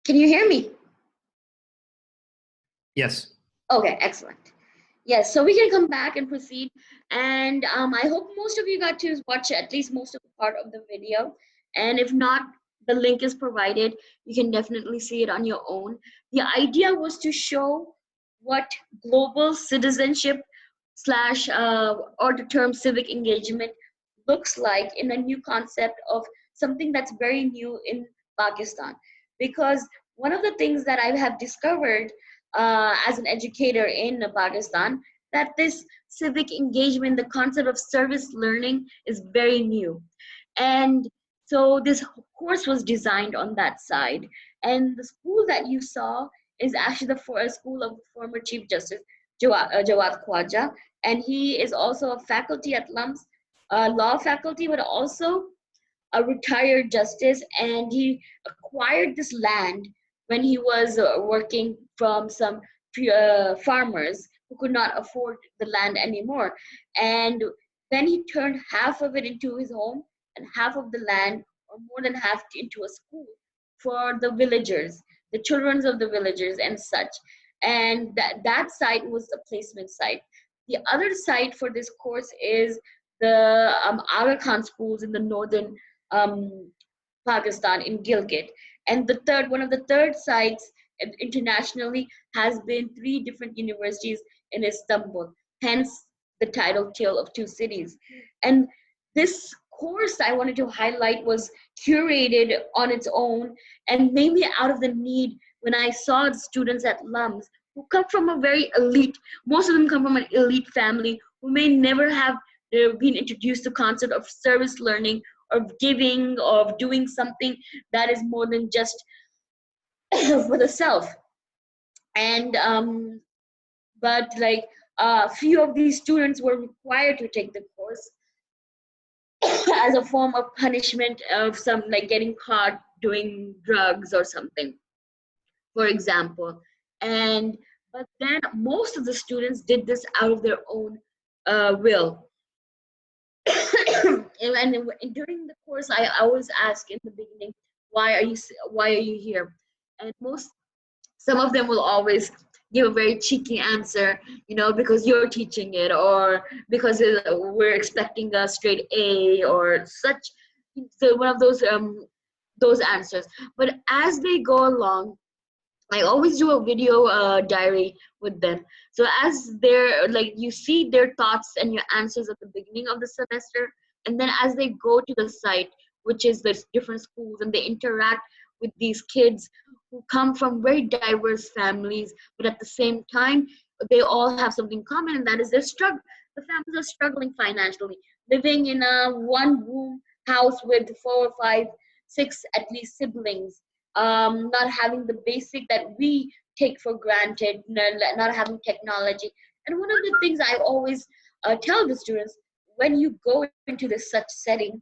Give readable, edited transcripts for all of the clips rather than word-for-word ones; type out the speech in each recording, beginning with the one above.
Can you hear me? Yes. Okay, excellent. Yes, so we can come back and proceed. And I hope most of you got to watch at least most of the part of the video. And if not, the link is provided. You can definitely see it on your own. The idea was to show what global citizenship slash or the term civic engagement looks like in a new concept of something that's very new in Pakistan. Because one of the things that I have discovered as an educator in Pakistan, that this civic engagement, the concept of service learning, is very new. And so this course was designed on that side. And the school that you saw is actually the school of former Chief Justice Jawad Khwaja. And he is also a faculty at LUMS, law faculty, but also a retired justice. And he acquired this land when he was working from some farmers who could not afford the land anymore. And then he turned half of it into his home and half of the land, or more than half, into a school for the villagers, the children of the villagers and such. And that site was the placement site. The other site for this course is the Aga Khan schools in the northern um, Pakistan, in Gilgit. And one of the third sites internationally has been three different universities in Istanbul, hence the title Tale of Two Cities. And this course I wanted to highlight was curated on its own, and mainly out of the need when I saw the students at LUMS who come from a very elite, most of them come from an elite family who may never have been introduced to the concept of service learning, of giving, of doing something that is more than just for the self. And but like a few of these students were required to take the course as a form of punishment of some, like getting caught doing drugs or something, for example. And but then most of the students did this out of their own will. And during the course, I always ask in the beginning, why are you here? And some of them will always give a very cheeky answer, because you're teaching it, or because we're expecting a straight A or such. So one of those answers. But as they go along, I always do a video diary with them. So as they're like, you see their thoughts and your answers at the beginning of the semester, and then as they go to the site, which is the different schools, and they interact with these kids who come from very diverse families, but at the same time, they all have something common, and that is the families are struggling financially, living in a one-room house with 4 or 5, 6 at least siblings, not having the basic that we take for granted, not having technology. And one of the things I always tell the students, when you go into this such setting,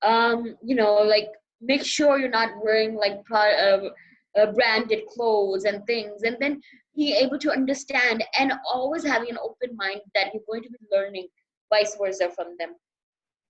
like, make sure you're not wearing like branded clothes and things, and then be able to understand, and always having an open mind that you're going to be learning vice versa from them.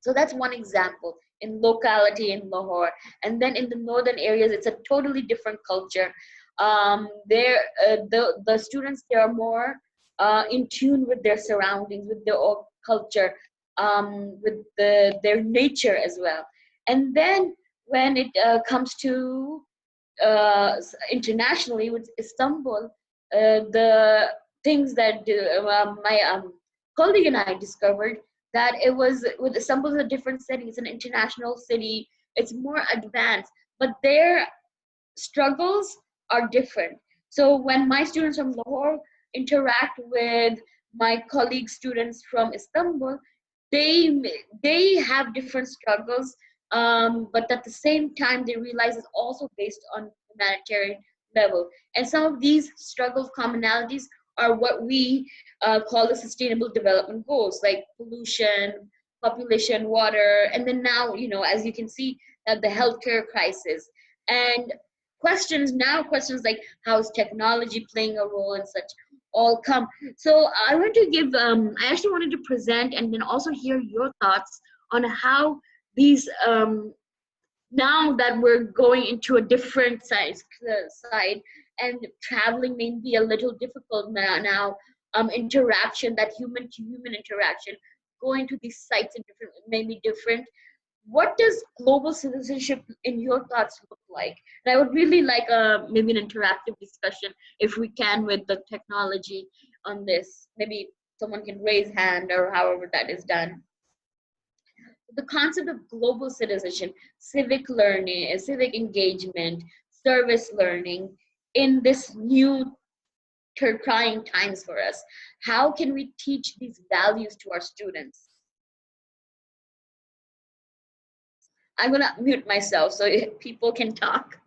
So that's one example in locality in Lahore. And then in the northern areas, it's a totally different culture. The students, they are more in tune with their surroundings, with their own culture, with their nature as well. And then when it comes to internationally with Istanbul, the things that my colleague and I discovered, that it was with Istanbul is a different setting. It's an international city. It's more advanced, but their struggles are different. So when my students from Lahore interact with my colleague students from Istanbul, they have different struggles, but at the same time they realize it's also based on humanitarian level. And some of these struggles commonalities are what we call the sustainable development goals, like pollution, population, water, and then now, as you can see, the healthcare crisis. And questions like how is technology playing a role in such, all come. So I want to give, I actually wanted to present and then also hear your thoughts on how these now that we're going into a different side, and traveling may be a little difficult now, interaction, that human to human interaction, going to these sites in different may be different. What does global citizenship in your thoughts look like? And I would really like maybe an interactive discussion, if we can, with the technology on this. Maybe someone can raise hand, or however that is done. The concept of global citizenship, civic learning, civic engagement, service learning in this new trying times for us. How can we teach these values to our students? I'm gonna mute myself so people can talk.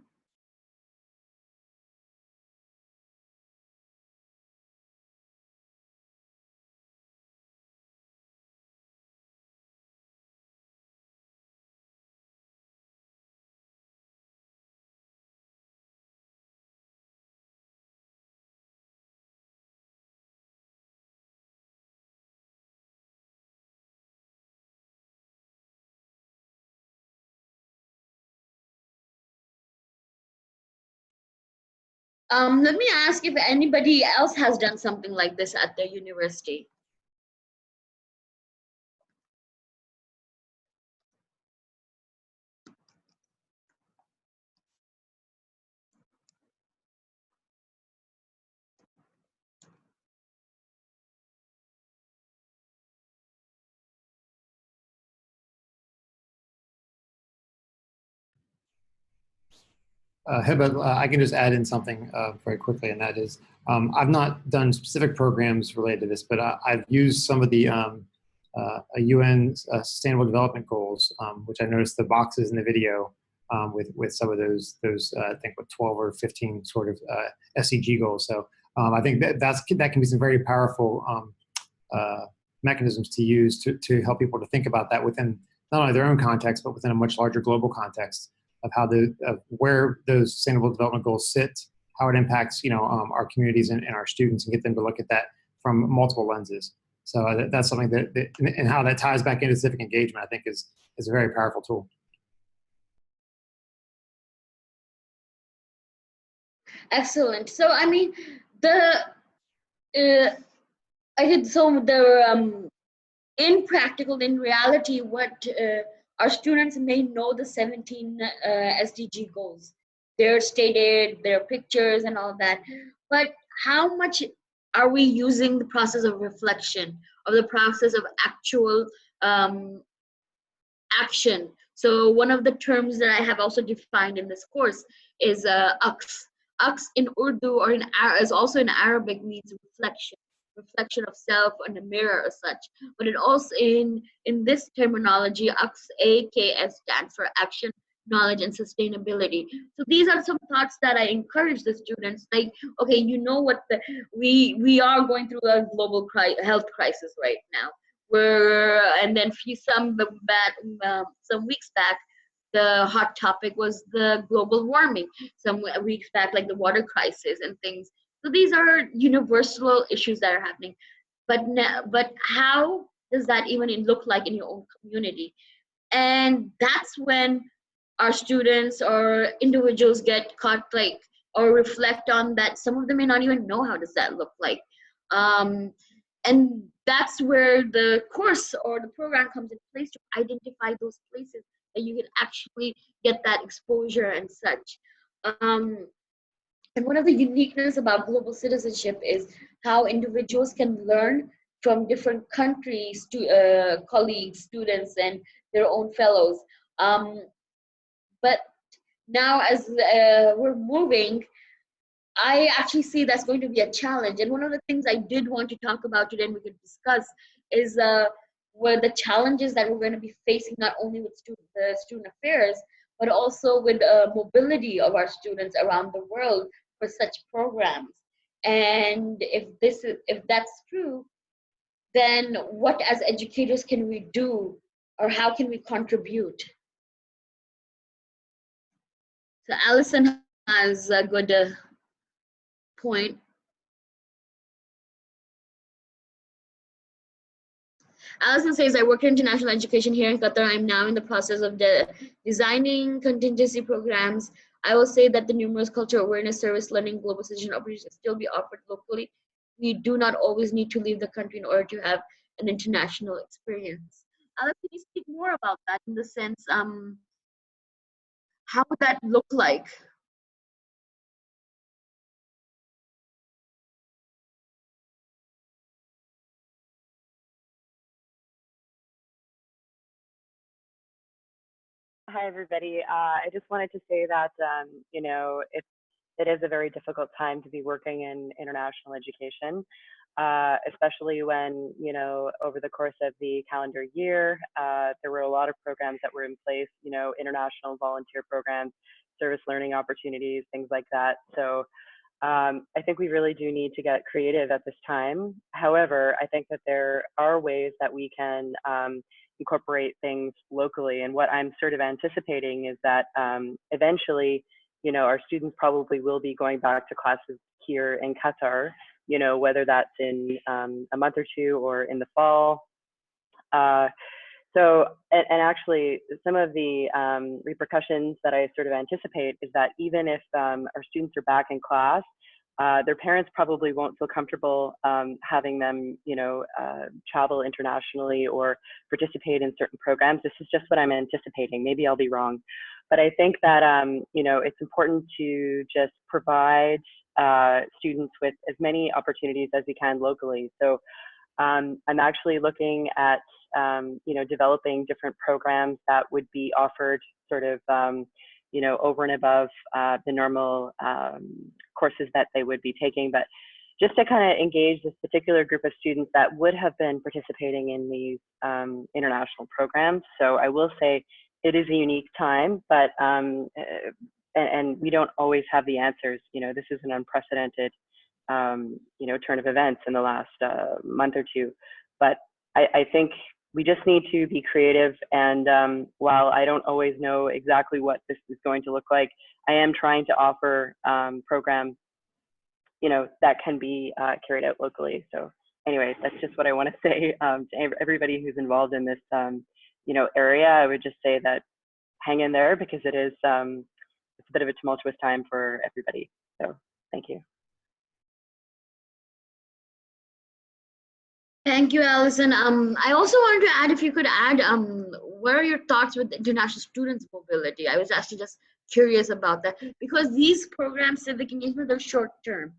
Let me ask if anybody else has done something like this at their university. Hiba, I can just add in something very quickly, and that is, I've not done specific programs related to this, but I've used some of the UN Sustainable Development Goals, which I noticed the boxes in the video with some of those I think what 12 or 15 sort of SEG goals. So I think that can be some very powerful mechanisms to use to help people to think about that within not only their own context, but within a much larger global context of how where those sustainable development goals sit, how it impacts our communities and our students, and get them to look at that from multiple lenses. So that's something that and how that ties back into civic engagement, I think is a very powerful tool. Excellent. So I mean, the I did so the in practical, in reality, what our students may know the 17 SDG goals. They're stated, their pictures and all that. But how much are we using the process of reflection, of the process of actual action? So one of the terms that I have also defined in this course is aqs. Aqs in Urdu or is also in Arabic means reflection, reflection of self on a mirror or such. But it also in this terminology, aqs AKS stands for action, knowledge, and sustainability. So these are some thoughts that I encourage the students. Like, okay, you know what we are going through a global health crisis right now. And then some weeks back, the hot topic was the global warming. Some weeks back, like the water crisis and things. So these are universal issues that are happening. But how does that even look like in your own community? And that's when our students or individuals get caught, like, or reflect on that. Some of them may not even know how does that look like. And that's where the course or the program comes in place, to identify those places that you can actually get that exposure and such. And one of the uniqueness about global citizenship is how individuals can learn from different countries, colleagues, students, and their own fellows. But now, as we're moving, I actually see that's going to be a challenge. And one of the things I did want to talk about today, and we could discuss, is where the challenges that we're going to be facing, not only with student affairs, but also with mobility of our students around the world for such programs. And if that's true, then what as educators can we do, or how can we contribute? So Allison has a good point. Allison says, I work in international education here in Qatar. I'm now in the process of designing contingency programs. I will say that the numerous cultural awareness, service learning, global citizen opportunities still be offered locally. We do not always need to leave the country in order to have an international experience. Alex, can you speak more about that in the sense, how would that look like? Hi, everybody. I just wanted to say that, it is a very difficult time to be working in international education, especially when, over the course of the calendar year, there were a lot of programs that were in place, international volunteer programs, service learning opportunities, things like that. So I think we really do need to get creative at this time. However, I think that there are ways that we can incorporate things locally. And what I'm sort of anticipating is that eventually, our students probably will be going back to classes here in Qatar, whether that's in a month or two or in the fall. And actually, some of the repercussions that I sort of anticipate is that even if our students are back in class, their parents probably won't feel comfortable having them, travel internationally or participate in certain programs. This is just what I'm anticipating. Maybe I'll be wrong. But I think that, it's important to just provide students with as many opportunities as we can locally. So I'm actually looking at, developing different programs that would be offered sort of, over and above the normal courses that they would be taking, but just to kind of engage this particular group of students that would have been participating in these international programs. So I will say it is a unique time, but and we don't always have the answers. This is an unprecedented turn of events in the last month or two. But I think we just need to be creative. And while I don't always know exactly what this is going to look like, I am trying to offer programs, that can be carried out locally. So anyway, that's just what I want to say to everybody who's involved in this, area. I would just say that hang in there, because it is, it's a bit of a tumultuous time for everybody. So thank you. Thank you, Allison. I also wanted to add, if you could add, what are your thoughts with international students mobility? I was actually just curious about that, because these programs, civic engagement, are short term,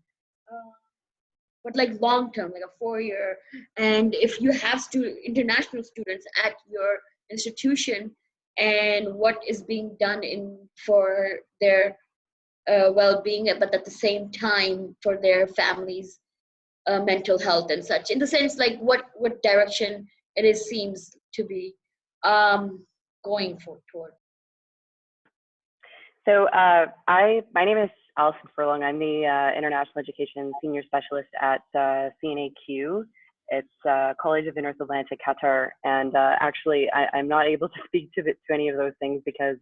but like long term, like a 4 year. And if you have international students at your institution, and what is being done for their well-being, but at the same time for their families' mental health and such, in the sense like what direction it is seems to be going toward. So my name is Allison Furlong. I'm the International Education Senior Specialist at CNAQ. It's College of the North Atlantic, Qatar. And actually, I'm not able to speak to any of those things because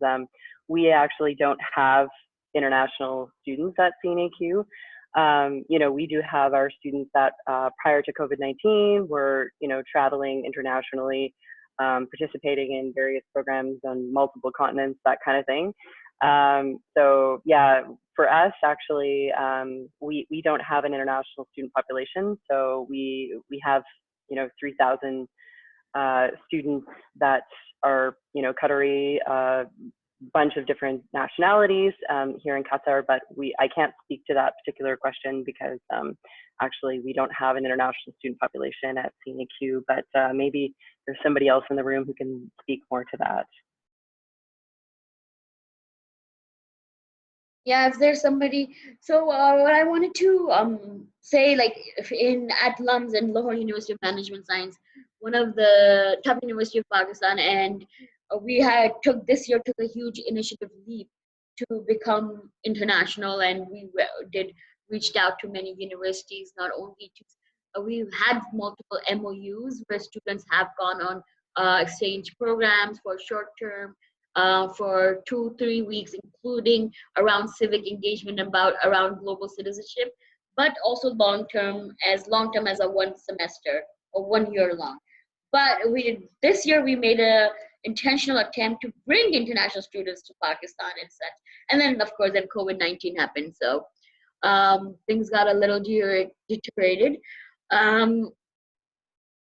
we actually don't have international students at CNAQ. We do have our students that prior to COVID-19 were, traveling internationally, participating in various programs on multiple continents, that kind of thing. So yeah, for us, actually, we don't have an international student population. So we have, 3,000 students that are, Qatari, bunch of different nationalities here in Qatar, but I can't speak to that particular question because actually we don't have an international student population at CNAQ, but maybe there's somebody else in the room who can speak more to that. Yeah, if there's somebody. So what I wanted to say, like at LUMS and Lahore University of Management Science, one of the top university of Pakistan, and we took a huge initiative leap to become international, and we reached out to many universities, not only to we've had multiple MOUs where students have gone on exchange programs for short term, for 2-3 weeks, including around civic engagement, around global citizenship, but also long term as a 1 semester or 1 year long. But this year we made a intentional attempt to bring international students to Pakistan and such. And then of course then COVID-19 happened, so things got a little deteriorated. Um,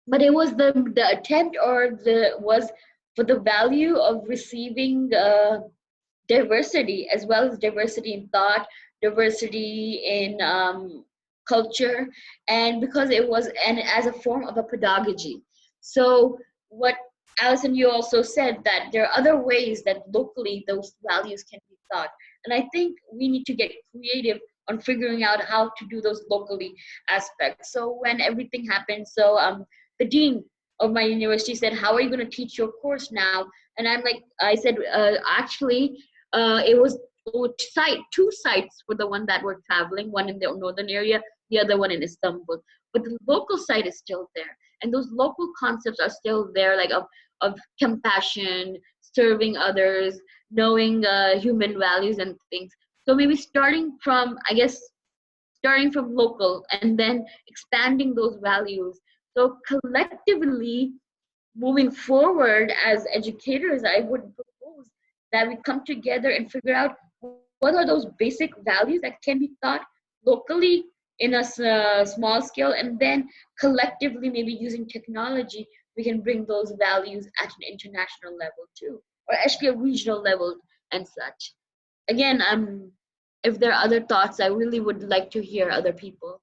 but it was the attempt, or the was for the value of receiving diversity, as well as diversity in thought, diversity in culture, and because it was, and as a form of a pedagogy. So what Alison, you also said that there are other ways that locally those values can be taught, and I think we need to get creative on figuring out how to do those locally aspects. So when everything happened, so the dean of my university said, "How are you going to teach your course now?" And I said, actually, it was two sites were the one that were traveling, one in the northern area, the other one in Istanbul. But the local site is still there, and those local concepts are still there, like of compassion, serving others, knowing human values and things. So maybe starting from local and then expanding those values. So collectively, moving forward as educators, I would propose that we come together and figure out what are those basic values that can be taught locally in a small scale, and then collectively, maybe using technology, we can bring those values at an international level too, or actually a regional level and such. Again, if there are other thoughts, I really would like to hear other people.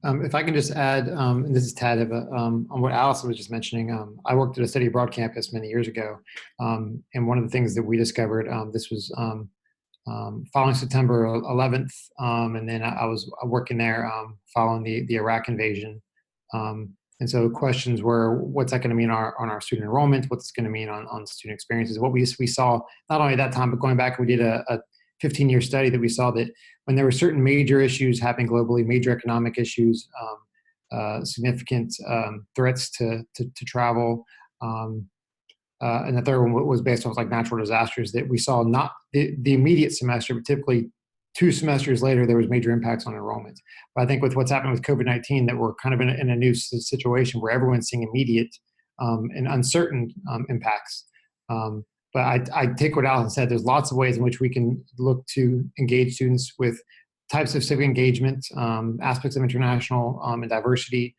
If I can just add, and this is Tad, on what Allison was just mentioning, I worked at a study abroad campus many years ago, and one of the things that we discovered, this was following September 11th, and then I was working there following the Iraq invasion. And so questions were, what's that going to mean on our student enrollment? What's it going to mean on student experiences? What we saw, not only at that time, but going back, we did a 15-year study that we saw that when there were certain major issues happening globally, major economic issues, significant threats to travel, and the third one was based on like natural disasters, that we saw not the immediate semester, but typically 2 semesters later, there was major impacts on enrollment. But I think with what's happening with COVID-19, that we're kind of in a new situation where everyone's seeing immediate and uncertain impacts. But I take what Alan said. There's lots of ways in which we can look to engage students with types of civic engagement, aspects of international and diversity,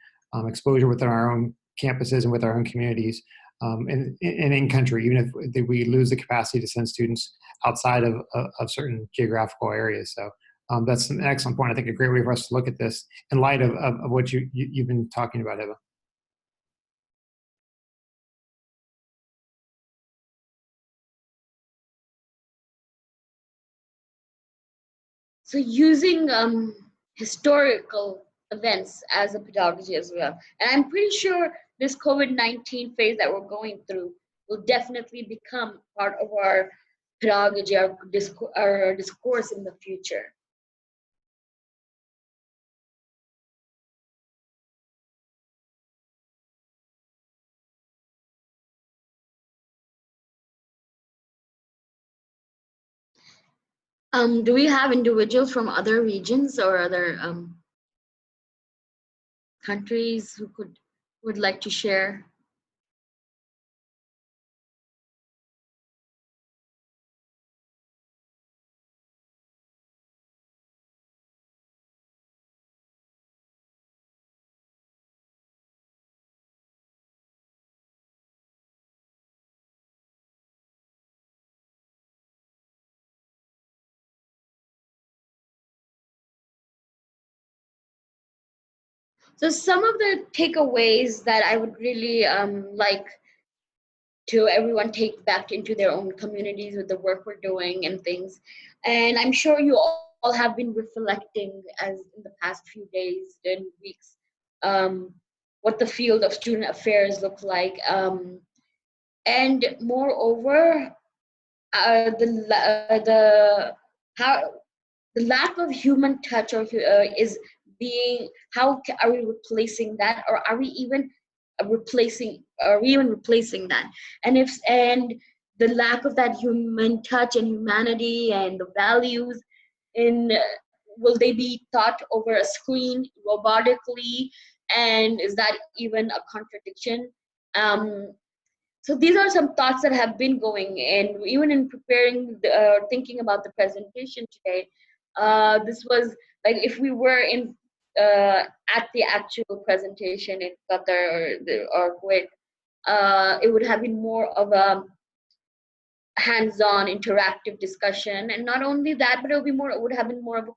exposure within our own campuses and with our own communities, and in country, even if we lose the capacity to send students outside of certain geographical areas. So that's an excellent point. I think a great way for us to look at this in light of what you've been talking about, Hiba. So using historical events as a pedagogy as well. And I'm pretty sure this COVID-19 phase that we're going through will definitely become part of our pedagogy, our discourse in the future. Do we have individuals from other regions or other countries who would like to share? So some of the takeaways that I would really like to everyone take back into their own communities with the work we're doing and things. And I'm sure you all have been reflecting as in the past few days and weeks. what the field of student affairs look like. And moreover, the how the lack of human touch is being, are we replacing that, or are we even replacing that? And the lack of that human touch and humanity and the values in will they be taught over a screen robotically, and is that even a contradiction? So these are some thoughts that have been going, and even in preparing, thinking about the presentation today, this was like if we were in at the actual presentation in Qatar or Kuwait, it would have been more of a hands-on interactive discussion, and not only that, but it would have been more of a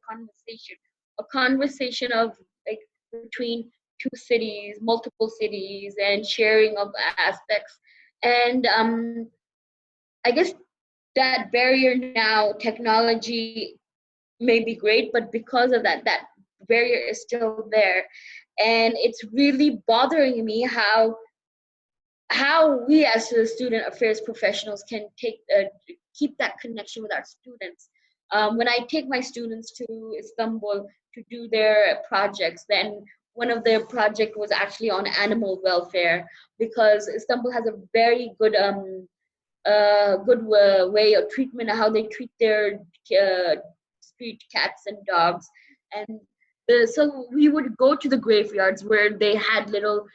conversation of like between two cities, multiple cities, and sharing of aspects. And I guess that barrier now, technology may be great, but because of that barrier is still there, and it's really bothering me how we as the student affairs professionals can keep that connection with our students. When I take my students to Istanbul to do their projects, then one of their project was actually on animal welfare, because Istanbul has a very good way of treatment, how they treat their street cats and dogs. And so we would go to the graveyards where they had little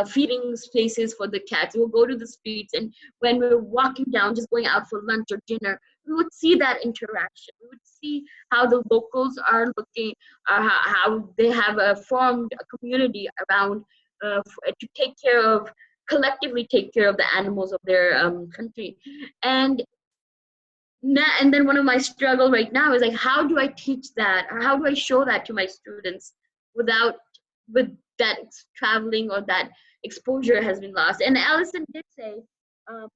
feeding spaces for the cats. We'll go to the streets, and when we were walking down, just going out for lunch or dinner, we would see that interaction. We would see how the locals are looking, how they have formed a community around to take care of, collectively take care of the animals of their country. And and then one of my struggle right now is like, how do I teach that, or how do I show that to my students with that traveling or that exposure has been lost? And Allison did say,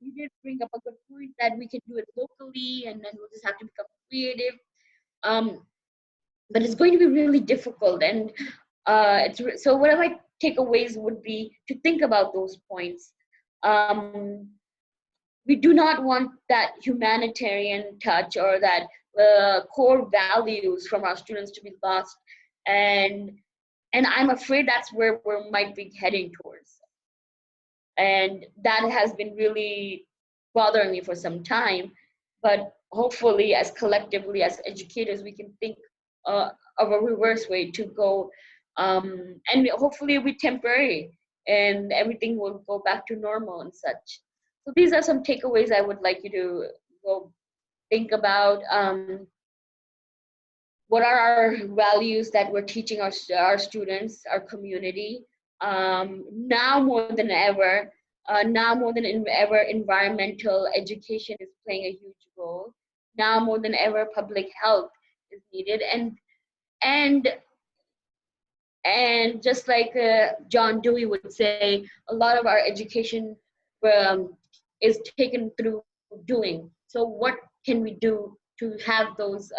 you did bring up a good point that we can do it locally, and then we'll just have to become creative. But it's going to be really difficult, and so one of my takeaways would be to think about those points. We do not want that humanitarian touch or that core values from our students to be lost, and I'm afraid that's where we might be heading towards, and that has been really bothering me for some time. But hopefully, as collectively as educators, we can think of a reverse way to go, and hopefully it'll be temporary and everything will go back to normal and such. So these are some takeaways I would like you to go think about. What are our values that we're teaching our students, our community? Now more than ever, environmental education is playing a huge role. Now more than ever, public health is needed, and just like John Dewey would say, a lot of our education is taken through doing. So what can we do to have those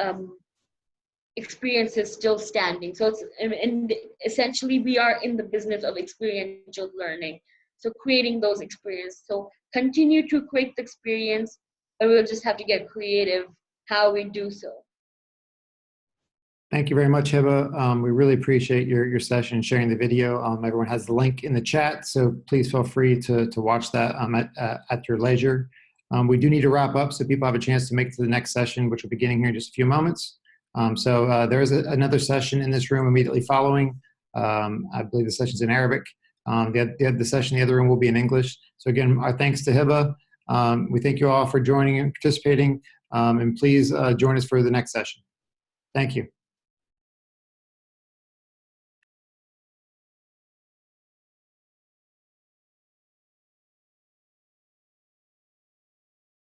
experiences still standing? So it's, and essentially we are in the business of experiential learning. So creating those experiences. So continue to create the experience, but we'll just have to get creative how we do so. Thank you very much, Hiba. We really appreciate your session and sharing the video. Everyone has the link in the chat, so please feel free to watch that at your leisure. We do need to wrap up so people have a chance to make it to the next session, which will be beginning here in just a few moments. There is another session in this room immediately following. I believe the session's in Arabic. The session in the other room will be in English. So again, our thanks to Hiba. We thank you all for joining and participating, and please join us for the next session. Thank you.